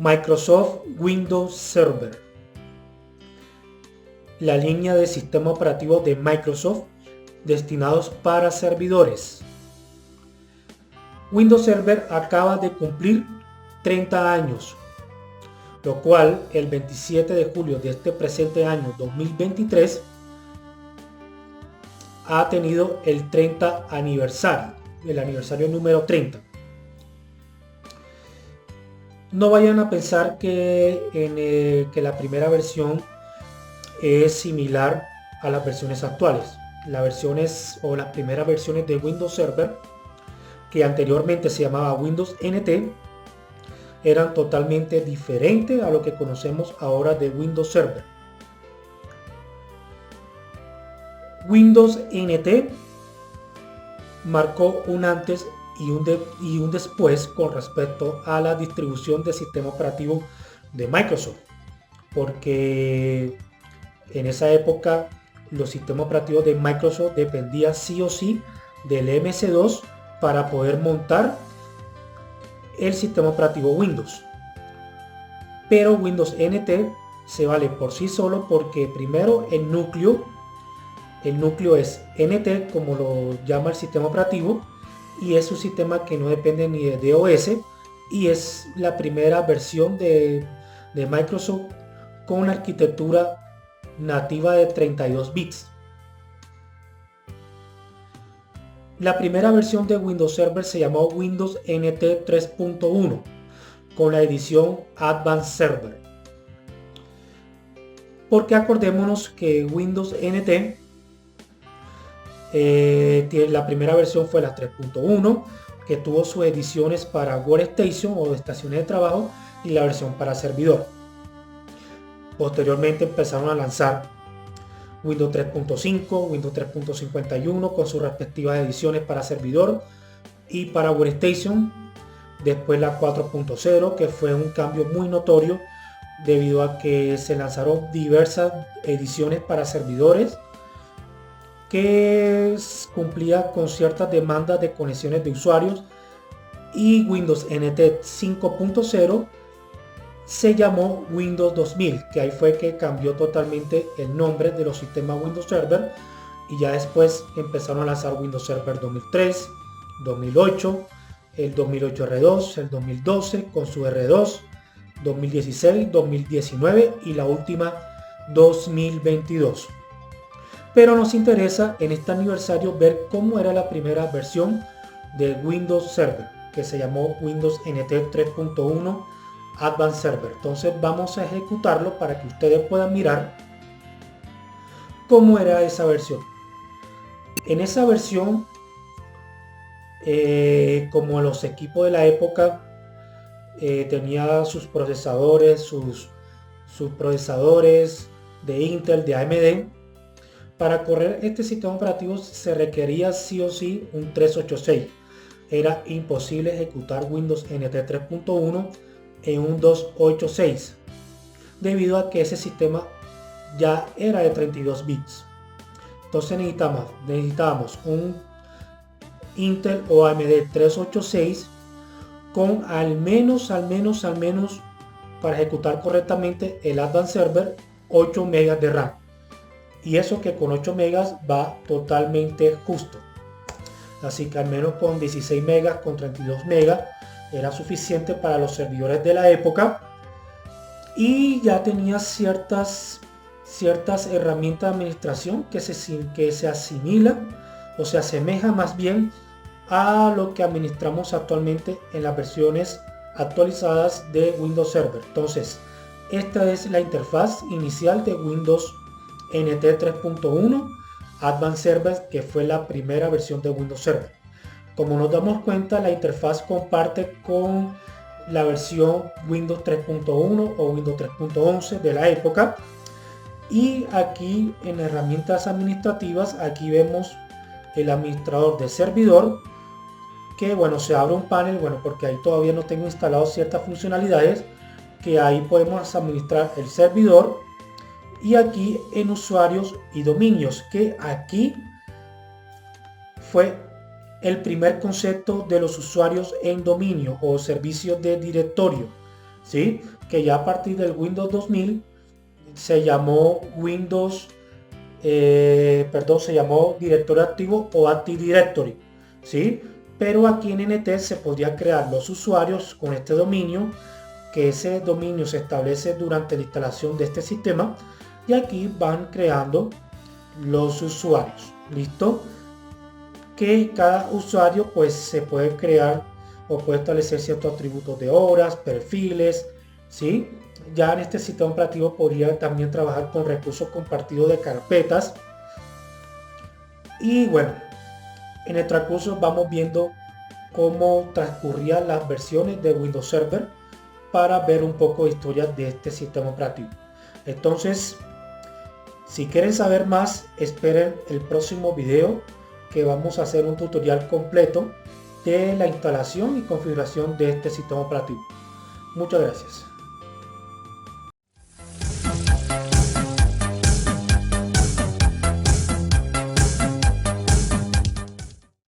Microsoft Windows Server, la línea de sistema operativo de Microsoft destinados para servidores. Windows Server acaba de cumplir 30 años, lo cual el 27 de julio de este presente año 2023 ha tenido el 30 aniversario, el aniversario número 30. No vayan a pensar que la primera versión es similar a las versiones actuales. Las versiones o las primeras versiones de Windows Server, que anteriormente se llamaba Windows NT, eran totalmente diferentes a lo que conocemos ahora de Windows Server. Windows NT marcó un antes y un después con respecto a la distribución del sistema operativo de Microsoft, porque en esa época los sistemas operativos de Microsoft dependían sí o sí del MS2 para poder montar el sistema operativo Windows. Pero Windows NT se vale por sí solo porque primero el núcleo es NT, como lo llama el sistema operativo, y es un sistema que no depende ni de DOS, y es la primera versión de Microsoft con una arquitectura nativa de 32 bits. La primera versión de Windows Server se llamó Windows NT 3.1 con la edición Advanced Server, porque acordémonos que Windows NT la primera versión fue la 3.1, que tuvo sus ediciones para Workstation o estaciones de trabajo, y la versión para servidor. Posteriormente empezaron a lanzar Windows 3.5, Windows 3.51 con sus respectivas ediciones para servidor y para Workstation. Después la 4.0, que fue un cambio muy notorio debido a que se lanzaron diversas ediciones para servidores que cumplía con ciertas demandas de conexiones de usuarios, y Windows NT 5.0 se llamó Windows 2000, que ahí fue que cambió totalmente el nombre de los sistemas Windows Server, y ya después empezaron a lanzar Windows Server 2003, 2008, el 2008 R2, el 2012 con su R2, 2016, 2019 y la última 2022. Pero nos interesa en este aniversario ver cómo era la primera versión de Windows Server, que se llamó Windows NT 3.1 Advanced Server. Entonces vamos a ejecutarlo para que ustedes puedan mirar cómo era esa versión. En esa versión, como los equipos de la época, tenía sus procesadores, sus procesadores de Intel, de AMD. Para correr este sistema operativo se requería sí o sí un 386. Era imposible ejecutar Windows NT 3.1 en un 286 debido a que ese sistema ya era de 32 bits. Entonces necesitábamos un Intel o AMD 386 con al menos para ejecutar correctamente el Advanced Server 8 MB de RAM. Y eso que con 8 megas va totalmente justo. Así que al menos con 16 megas, con 32 megas era suficiente para los servidores de la época, y ya tenía ciertas herramientas de administración que se asimilan o se asemeja más bien a lo que administramos actualmente en las versiones actualizadas de Windows Server. Entonces esta es la interfaz inicial de Windows NT 3.1 Advanced Server, que fue la primera versión de Windows Server. Como nos damos cuenta, la interfaz comparte con la versión Windows 3.1 o Windows 3.11 de la época, y aquí en herramientas administrativas, aquí vemos el administrador de servidor, que bueno, se abre un panel, bueno, porque ahí todavía no tengo instalado ciertas funcionalidades, que ahí podemos administrar el servidor. Y aquí en usuarios y dominios, que aquí fue el primer concepto de los usuarios en dominio o servicios de directorio. ¿sí? Que ya a partir del Windows 2000 se llamó se llamó directorio activo o Active Directory, ¿sí? Pero aquí en NT se podía crear los usuarios con este dominio, que ese dominio se establece durante la instalación de este sistema, y aquí van creando los usuarios, ¿listo? Que cada usuario pues se puede crear o puede establecer ciertos atributos de horas, perfiles, ¿sí? Ya en este sistema operativo podría también trabajar con recursos compartidos de carpetas. Y bueno, en el transcurso vamos viendo cómo transcurrían las versiones de Windows Server para ver un poco de historia de este sistema operativo. Entonces, si quieren saber más, esperen el próximo video, que vamos a hacer un tutorial completo de la instalación y configuración de este sistema operativo. Muchas gracias.